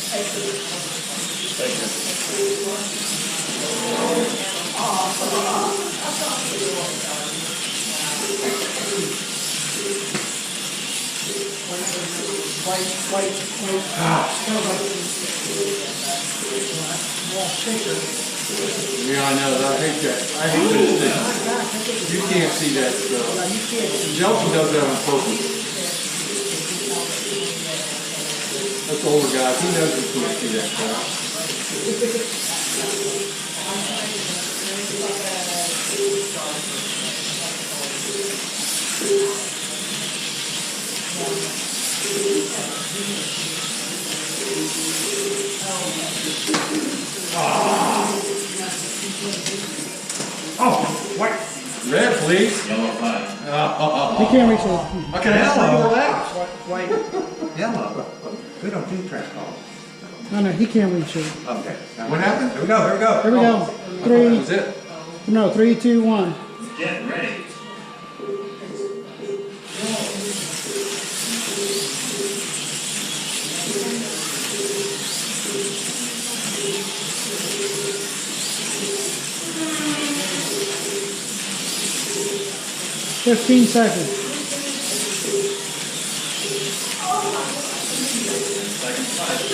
Yeah, I know. I hate that. I hate those things. You can't see that stuff. Jelton does that on purpose. That's older guys. He knows you can't see that stuff. Oh, wait. Red, please. Yellow flag. He can't reach it. I can handle that. White. Yellow. We don't do track calls. No, he can't reach it. Okay. What happened? Here we go, here we go. Here we go. That was it. No, 3, 2, 1. Get ready. Fifteen seconds. Second five.